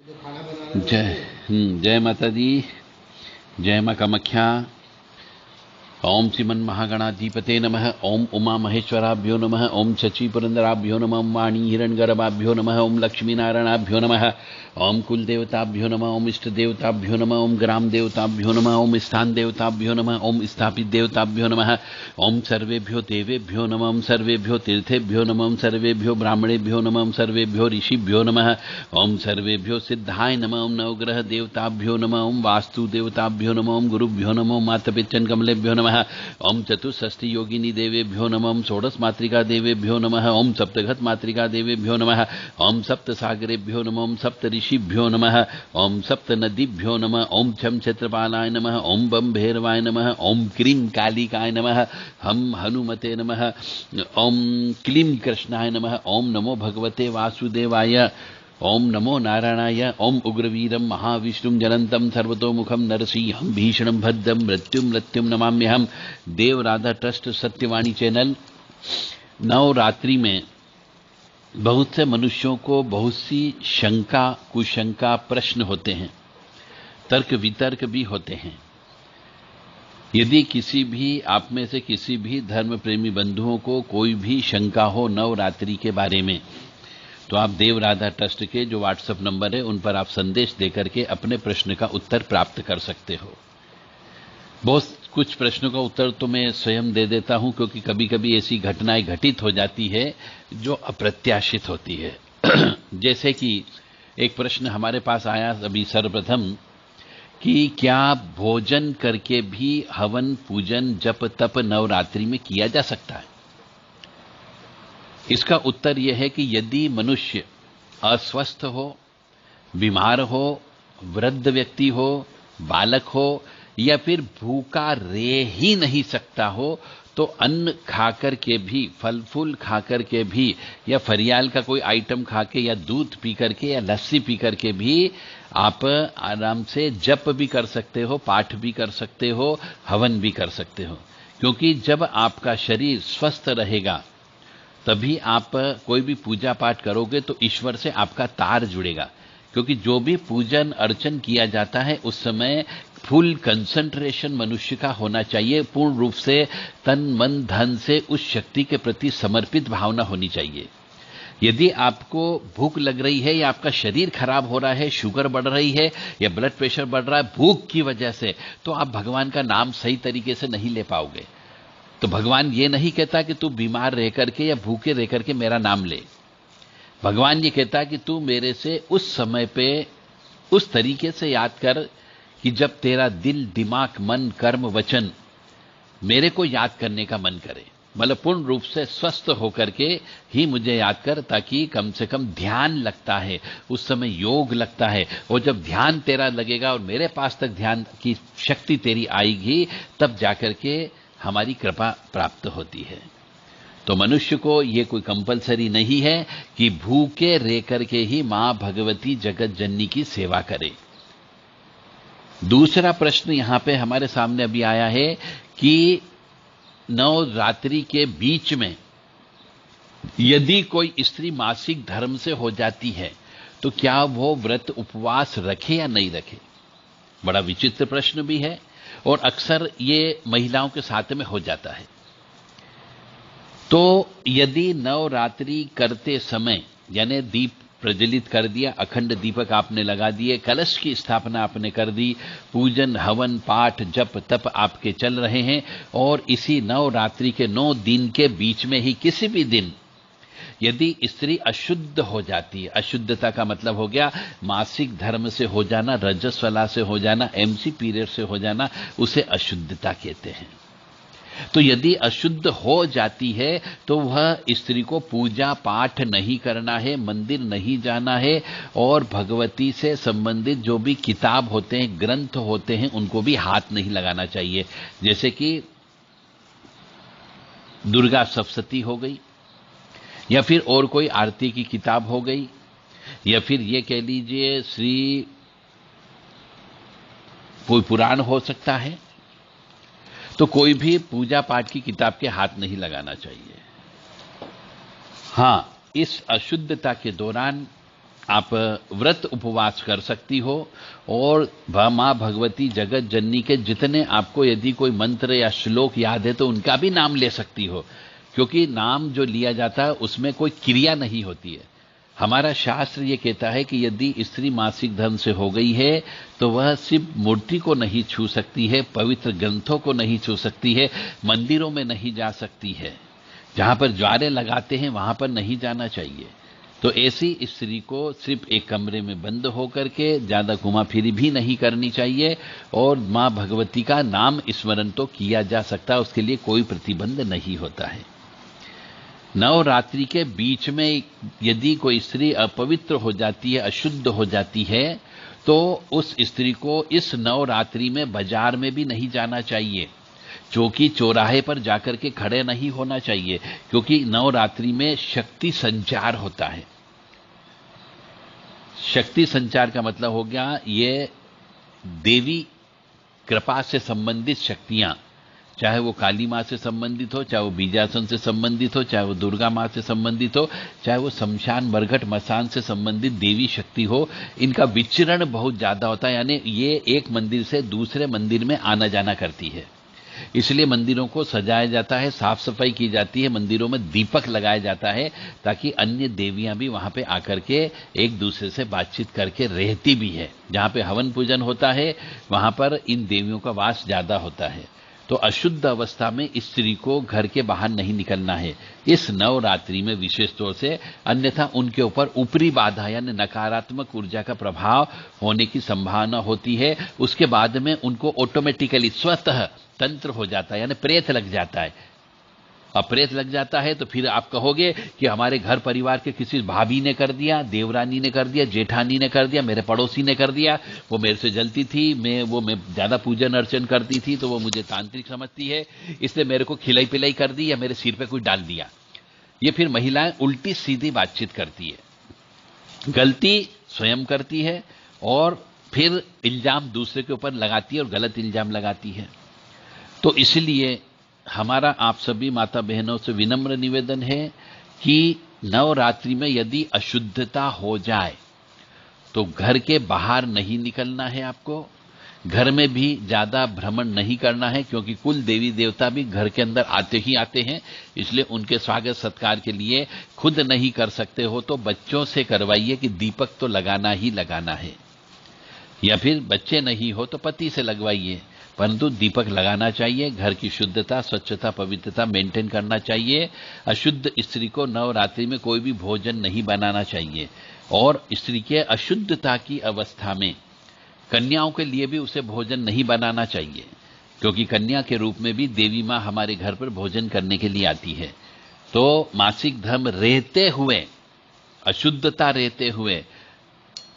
जय जय माता दी। जय मां कामाख्या। ओम श्रीमन महागणाधिपते नमः। ओम उमा महेश्वराभ्यो नमः। ओम शची पुरंदराभ्यो नमः। ओम वाणी हिरण्यगर्भाभ्यो नमः। ओम लक्ष्मी नारायणाभ्यो नमः। ओम कुल देवताभ्यो नमः। ओम इष्ट देवताभ्यो नमः। ओम ग्राम देवताभ्यो नमः। ओम स्थान देवताभ्यो नमः। ओम स्थापित देवताभ्यो नमः। ओम सर्वेभ्यो देवेभ्यो नमः। ओम सर्वेभ्यो तीर्थेभ्यो नमः। ओम सर्वेभ्यो ब्राह्मणेभ्यो नमः। ओम सर्वेभ्यो ऋषिभ्यो नमः। ओम सर्वेभ्यो सिद्धाय नमः। ओम नवग्रह देवताभ्यो नमः। ओम वास्तु देवताभ्यो नमः। ओम गुरुभ्यो नमः। ओम मातपितृ कमलेभ्यो नमः। ओम चतुष्षष्टि योगिनी देवेभ्यो नमः। ओम षोडश मातृका देवेभ्यो नमः। ओम सप्तघत मातृका देवेभ्यो नमः। ओम सप्त सागरेभ्यो नमः। ओम सप्त ऋषिभ्यो नमः। ओम सप्त नदीभ्यो नमः। ओम छम क्षेत्रपालाय नमः। ओम बम भैरवाय नमः। ओम क्रीम कालिकाय नमः। हम हनुमते नमः। ओम क्लीम कृष्णाय नमः। ओम नमो भगवते वासुदेवाय। ओम नमो नारायणाय। ओम उग्रवीरम महाविष्णुम जलंतम सर्वतोमुखम नरसिंहम भीषणम भद्रम मृत्युम नमाम्यहम। देव राधा ट्रस्ट सत्यवाणी चैनल। नवरात्रि में बहुत से मनुष्यों को बहुत सी शंका कुशंका प्रश्न होते हैं, तर्क वितर्क भी होते हैं। यदि किसी भी आप में से किसी भी धर्म प्रेमी बंधुओं को कोई भी शंका हो नवरात्रि के बारे में, तो आप देव राधा ट्रस्ट के जो व्हाट्सएप नंबर है उन पर आप संदेश देकर के अपने प्रश्न का उत्तर प्राप्त कर सकते हो। बहुत कुछ प्रश्नों का उत्तर तो मैं स्वयं दे देता हूं, क्योंकि कभी कभी ऐसी घटनाएं घटित हो जाती है जो अप्रत्याशित होती है। जैसे कि एक प्रश्न हमारे पास आया अभी सर्वप्रथम कि क्या भोजन करके भी हवन पूजन जप तप नवरात्रि में किया जा सकता है। इसका उत्तर यह है कि यदि मनुष्य अस्वस्थ हो, बीमार हो, वृद्ध व्यक्ति हो, बालक हो, या फिर भूखा रह ही नहीं सकता हो, तो अन्न खाकर के भी, फल फूल खाकर के भी, या फरियाल का कोई आइटम खा के, या दूध पी करके, या लस्सी पी करके भी आप आराम से जप भी कर सकते हो, पाठ भी कर सकते हो, हवन भी कर सकते हो। क्योंकि जब आपका शरीर स्वस्थ रहेगा तभी आप कोई भी पूजा पाठ करोगे तो ईश्वर से आपका तार जुड़ेगा। क्योंकि जो भी पूजन अर्चन किया जाता है उस समय फुल कंसंट्रेशन मनुष्य का होना चाहिए, पूर्ण रूप से तन मन धन से उस शक्ति के प्रति समर्पित भावना होनी चाहिए। यदि आपको भूख लग रही है, या आपका शरीर खराब हो रहा है, शुगर बढ़ रही है, या ब्लड प्रेशर बढ़ रहा है भूख की वजह से, तो आप भगवान का नाम सही तरीके से नहीं ले पाओगे। तो भगवान ये नहीं कहता कि तू बीमार रह करके या भूखे रह करके मेरा नाम ले। भगवान ये कहता कि तू मेरे से उस समय पे उस तरीके से याद कर कि जब तेरा दिल दिमाग मन कर्म वचन मेरे को याद करने का मन करे। मतलब पूर्ण रूप से स्वस्थ होकर के ही मुझे याद कर, ताकि कम से कम ध्यान लगता है उस समय, योग लगता है। और जब ध्यान तेरा लगेगा और मेरे पास तक ध्यान की शक्ति तेरी आएगी, तब जाकर के हमारी कृपा प्राप्त होती है। तो मनुष्य को यह कोई कंपलसरी नहीं है कि भूखे रह करके ही मां भगवती जगत जननी की सेवा करे। दूसरा प्रश्न यहां पे हमारे सामने अभी आया है कि नवरात्रि के बीच में यदि कोई स्त्री मासिक धर्म से हो जाती है तो क्या वो व्रत उपवास रखे या नहीं रखे। बड़ा विचित्र प्रश्न भी है, और अक्सर ये महिलाओं के साथ में हो जाता है। तो यदि नवरात्रि करते समय, यानी दीप प्रज्वलित कर दिया, अखंड दीपक आपने लगा दिए, कलश की स्थापना आपने कर दी, पूजन हवन पाठ जप तप आपके चल रहे हैं, और इसी नवरात्रि के 9 दिन के बीच में ही किसी भी दिन यदि स्त्री अशुद्ध हो जाती है, अशुद्धता का मतलब हो गया मासिक धर्म से हो जाना, रजस्वला से हो जाना, एमसी पीरियड से हो जाना, उसे अशुद्धता कहते हैं। तो यदि अशुद्ध हो जाती है तो वह स्त्री को पूजा पाठ नहीं करना है, मंदिर नहीं जाना है, और भगवती से संबंधित जो भी किताब होते हैं, ग्रंथ होते हैं, उनको भी हाथ नहीं लगाना चाहिए। जैसे कि दुर्गा सप्तशती हो गई, या फिर और कोई आरती की किताब हो गई, या फिर ये कह लीजिए श्री कोई पुराण हो सकता है। तो कोई भी पूजा पाठ की किताब के हाथ नहीं लगाना चाहिए। हां, इस अशुद्धता के दौरान आप व्रत उपवास कर सकती हो और माँ भगवती जगत जननी के जितने आपको यदि कोई मंत्र या श्लोक याद है तो उनका भी नाम ले सकती हो, क्योंकि नाम जो लिया जाता है उसमें कोई क्रिया नहीं होती है। हमारा शास्त्र ये कहता है कि यदि स्त्री मासिक धर्म से हो गई है तो वह सिर्फ मूर्ति को नहीं छू सकती है, पवित्र ग्रंथों को नहीं छू सकती है, मंदिरों में नहीं जा सकती है, जहां पर ज्वारे लगाते हैं वहां पर नहीं जाना चाहिए। तो ऐसी स्त्री को सिर्फ एक कमरे में बंद होकर के ज्यादा घुमाफिरी भी नहीं करनी चाहिए और मां भगवती का नाम स्मरण तो किया जा सकता है, उसके लिए कोई प्रतिबंध नहीं होता है। नवरात्रि के बीच में यदि कोई स्त्री अपवित्र हो जाती है, अशुद्ध हो जाती है, तो उस स्त्री को इस नवरात्रि में बाजार में भी नहीं जाना चाहिए, चौकी चौराहे पर जाकर के खड़े नहीं होना चाहिए, क्योंकि नवरात्रि में शक्ति संचार होता है। शक्ति संचार का मतलब हो गया ये देवी कृपा से संबंधित शक्तियां, चाहे वो काली मां से संबंधित हो, चाहे वो बीजासन से संबंधित हो, चाहे वो दुर्गा मां से संबंधित हो, चाहे वो शमशान मरघट मसान से संबंधित देवी शक्ति हो, इनका विचरण बहुत ज्यादा होता है। यानी ये एक मंदिर से दूसरे मंदिर में आना जाना करती है, इसलिए मंदिरों को सजाया जाता है, साफ सफाई की जाती है, मंदिरों में दीपक लगाया जाता है ताकि अन्य देवियां भी वहां पे आकर के एक दूसरे से बातचीत करके रहती भी है। जहां पे हवन पूजन होता है वहां पर इन देवियों का वास ज्यादा होता है। तो अशुद्ध अवस्था में स्त्री को घर के बाहर नहीं निकलना है इस नवरात्रि में विशेष तौर से, अन्यथा उनके ऊपर ऊपरी बाधा यानी नकारात्मक ऊर्जा का प्रभाव होने की संभावना होती है। उसके बाद में उनको ऑटोमेटिकली स्वतः तंत्र हो जाता है, यानी प्रेत लग जाता है। अब प्रेत लग जाता है तो फिर आप कहोगे कि हमारे घर परिवार के किसी भाभी ने कर दिया, देवरानी ने कर दिया, जेठानी ने कर दिया, मेरे पड़ोसी ने कर दिया, वो मेरे से जलती थी, मैं ज्यादा पूजन अर्चन करती थी तो वो मुझे तांत्रिक समझती है, इसलिए मेरे को खिलाई पिलाई कर दी या मेरे सिर पे कुछ डाल दिया। ये फिर महिलाएं उल्टी सीधी बातचीत करती है, गलती स्वयं करती है और फिर इल्जाम दूसरे के ऊपर लगाती है और गलत इल्जाम लगाती है। तो इसलिए हमारा आप सभी माता बहनों से विनम्र निवेदन है कि नवरात्रि में यदि अशुद्धता हो जाए तो घर के बाहर नहीं निकलना है आपको, घर में भी ज्यादा भ्रमण नहीं करना है, क्योंकि कुल देवी देवता भी घर के अंदर आते ही आते हैं, इसलिए उनके स्वागत सत्कार के लिए खुद नहीं कर सकते हो तो बच्चों से करवाइए कि दीपक तो लगाना ही लगाना है, या फिर बच्चे नहीं हो तो पति से लगवाइए, परंतु दीपक लगाना चाहिए। घर की शुद्धता, स्वच्छता, पवित्रता मेंटेन करना चाहिए। अशुद्ध स्त्री को नवरात्रि में कोई भी भोजन नहीं बनाना चाहिए और स्त्री के अशुद्धता की अवस्था में कन्याओं के लिए भी उसे भोजन नहीं बनाना चाहिए, क्योंकि कन्या के रूप में भी देवी मां हमारे घर पर भोजन करने के लिए आती है। तो मासिक धर्म रहते हुए, अशुद्धता रहते हुए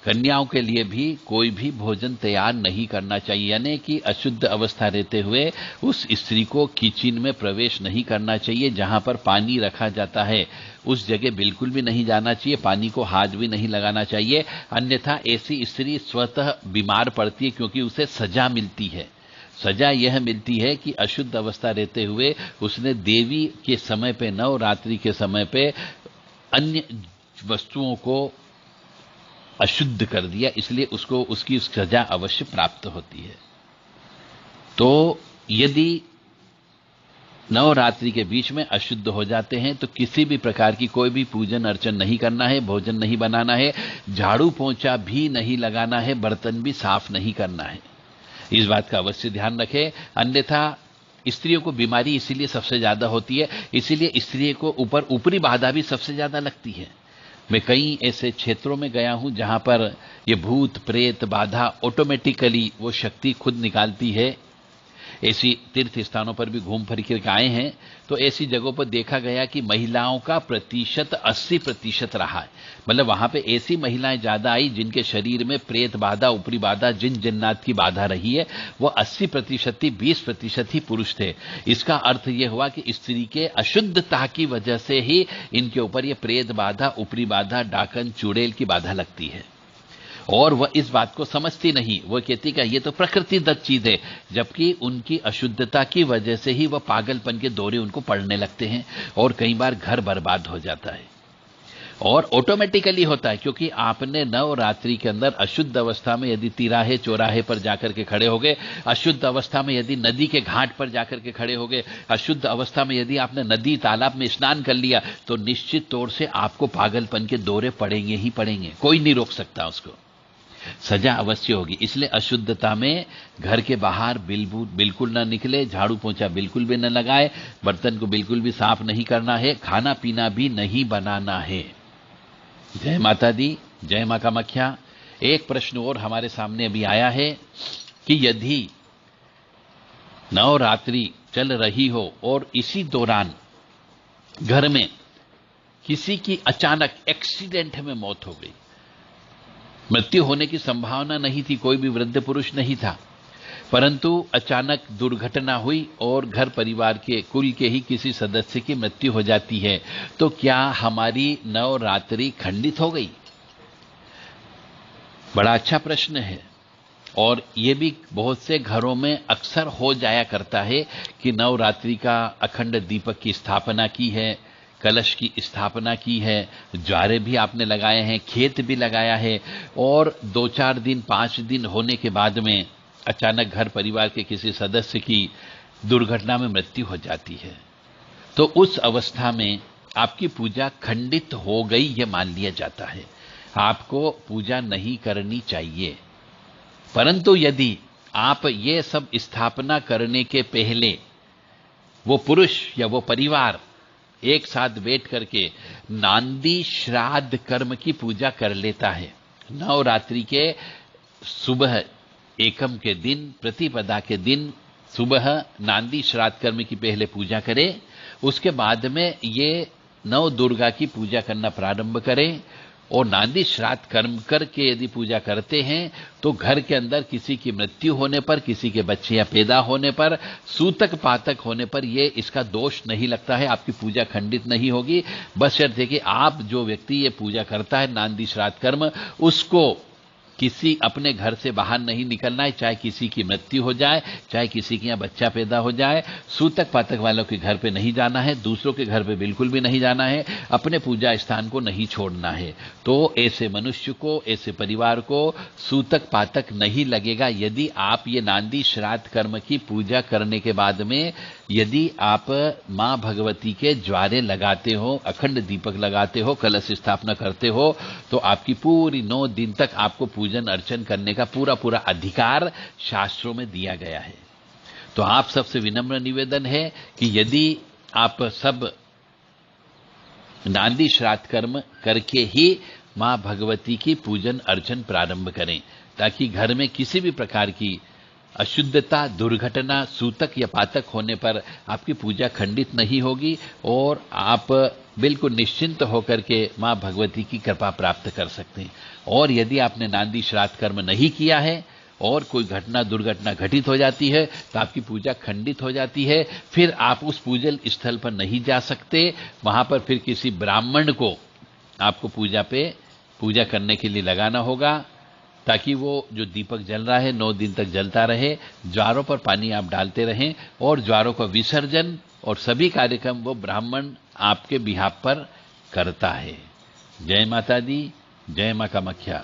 कन्याओं के लिए भी कोई भी भोजन तैयार नहीं करना चाहिए, यानी कि अशुद्ध अवस्था रहते हुए उस स्त्री को किचन में प्रवेश नहीं करना चाहिए। जहां पर पानी रखा जाता है उस जगह बिल्कुल भी नहीं जाना चाहिए, पानी को हाथ भी नहीं लगाना चाहिए, अन्यथा ऐसी स्त्री स्वतः बीमार पड़ती है, क्योंकि उसे सजा मिलती है। सजा यह मिलती है कि अशुद्ध अवस्था रहते हुए उसने देवी के समय पे, नवरात्रि के समय पे अन्य वस्तुओं को अशुद्ध कर दिया, इसलिए उसको उसकी सजा अवश्य प्राप्त होती है। तो यदि नवरात्रि के बीच में अशुद्ध हो जाते हैं तो किसी भी प्रकार की कोई भी पूजन अर्चन नहीं करना है, भोजन नहीं बनाना है, झाड़ू पोंछा भी नहीं लगाना है, बर्तन भी साफ नहीं करना है। इस बात का अवश्य ध्यान रखें, अन्यथा स्त्रियों को बीमारी इसीलिए सबसे ज्यादा होती है, इसीलिए स्त्रियों को ऊपर ऊपरी बाधा भी सबसे ज्यादा लगती है। मैं कई ऐसे क्षेत्रों में गया हूं जहां पर ये भूत प्रेत बाधा ऑटोमेटिकली वो शक्ति खुद निकालती है। ऐसी तीर्थ स्थानों पर भी घूम फिर के आए हैं तो ऐसी जगहों पर देखा गया कि महिलाओं का प्रतिशत 80% रहा है। मतलब वहां पे ऐसी महिलाएं ज्यादा आई जिनके शरीर में प्रेत बाधा, ऊपरी बाधा, जिन जिन्नात की बाधा रही है, वो 80% थी, 20% ही पुरुष थे। इसका अर्थ यह हुआ कि स्त्री के अशुद्धता की वजह से ही इनके ऊपर ये प्रेत बाधा, ऊपरी बाधा, डाकन, चुड़ैल की बाधा लगती है और वह इस बात को समझती नहीं। वह कहती कि ये तो प्रकृति दत्त चीज है, जबकि उनकी अशुद्धता की वजह से ही वह पागलपन के दौरे उनको पड़ने लगते हैं और कई बार घर बर्बाद हो जाता है। और ऑटोमेटिकली होता है, क्योंकि आपने नवरात्रि के अंदर अशुद्ध अवस्था में यदि तिराहे चौराहे पर जाकर के खड़े हो गए, अशुद्ध अवस्था में यदि नदी के घाट पर जाकर के खड़े हो गए, अशुद्ध अवस्था में यदि आपने नदी तालाब में स्नान कर लिया, तो निश्चित तौर से आपको पागलपन के दौरे पड़ेंगे ही पड़ेंगे, कोई नहीं रोक सकता उसको, सजा अवश्य होगी। इसलिए अशुद्धता में घर के बाहर बिल्कुल ना निकले, झाड़ू पोंछा बिल्कुल भी न लगाए, बर्तन को बिल्कुल भी साफ नहीं करना है, खाना पीना भी नहीं बनाना है। जय माता दी, जय मां कामाख्या। एक प्रश्न और हमारे सामने अभी आया है कि यदि नवरात्रि चल रही हो और इसी दौरान घर में किसी की अचानक एक्सीडेंट में मौत हो गई, मृत्यु होने की संभावना नहीं थी, कोई भी वृद्ध पुरुष नहीं था, परंतु अचानक दुर्घटना हुई और घर परिवार के कुल के ही किसी सदस्य की मृत्यु हो जाती है, तो क्या हमारी नवरात्रि खंडित हो गई? बड़ा अच्छा प्रश्न है। और ये भी बहुत से घरों में अक्सर हो जाया करता है कि नवरात्रि का अखंड दीपक की स्थापना की है, कलश की स्थापना की है, ज्वारे भी आपने लगाए हैं, खेत भी लगाया है, और 2-4 दिन 5 दिन होने के बाद में अचानक घर परिवार के किसी सदस्य की दुर्घटना में मृत्यु हो जाती है, तो उस अवस्था में आपकी पूजा खंडित हो गई यह मान लिया जाता है, आपको पूजा नहीं करनी चाहिए। परंतु यदि आप ये सब स्थापना करने के पहले वो पुरुष या वो परिवार एक साथ बैठ करके नांदी श्राद्ध कर्म की पूजा कर लेता है, नवरात्रि के सुबह एकम के दिन, प्रतिपदा के दिन सुबह नांदी श्राद्ध कर्म की पहले पूजा करें, उसके बाद में ये नव दुर्गा की पूजा करना प्रारंभ करें, और नांदी श्राद्ध कर्म करके यदि पूजा करते हैं तो घर के अंदर किसी की मृत्यु होने पर, किसी के बच्चे पैदा होने पर, सूतक पातक होने पर ये इसका दोष नहीं लगता है, आपकी पूजा खंडित नहीं होगी। बस शर्त है कि आप जो व्यक्ति ये पूजा करता है नांदी श्राद्ध कर्म, उसको किसी अपने घर से बाहर नहीं निकलना है, चाहे किसी की मृत्यु हो जाए, चाहे किसी के यहाँ बच्चा पैदा हो जाए, सूतक पातक वालों के घर पे नहीं जाना है, दूसरों के घर पे बिल्कुल भी नहीं जाना है, अपने पूजा स्थान को नहीं छोड़ना है। तो ऐसे मनुष्य को, ऐसे परिवार को सूतक पातक नहीं लगेगा यदि आप ये नांदी श्राद्ध कर्म की पूजा करने के बाद में यदि आप मां भगवती के ज्वारे लगाते हो, अखंड दीपक लगाते हो, कलश स्थापना करते हो, तो आपकी पूरी 9 दिन तक आपको पूजन अर्चन करने का पूरा अधिकार शास्त्रों में दिया गया है। तो आप सबसे विनम्र निवेदन है कि यदि आप सब नांदी श्राद्ध कर्म करके ही मां भगवती की पूजन अर्चन प्रारंभ करें, ताकि घर में किसी भी प्रकार की अशुद्धता, दुर्घटना, सूतक या पातक होने पर आपकी पूजा खंडित नहीं होगी और आप बिल्कुल निश्चिंत होकर के मां भगवती की कृपा प्राप्त कर सकते हैं। और यदि आपने नांदी श्राद्ध कर्म नहीं किया है और कोई घटना दुर्घटना घटित हो जाती है तो आपकी पूजा खंडित हो जाती है, फिर आप उस पूजन स्थल पर नहीं जा सकते, वहां पर फिर किसी ब्राह्मण को आपको पूजा करने के लिए लगाना होगा, ताकि वो जो दीपक जल रहा है 9 दिन तक जलता रहे। ज्वारों पर पानी आप डालते रहें और ज्वारों का विसर्जन और सभी कार्यक्रम वो ब्राह्मण आपके बिहाफ पर करता है। जय माता दी, जय मां कामाख्या।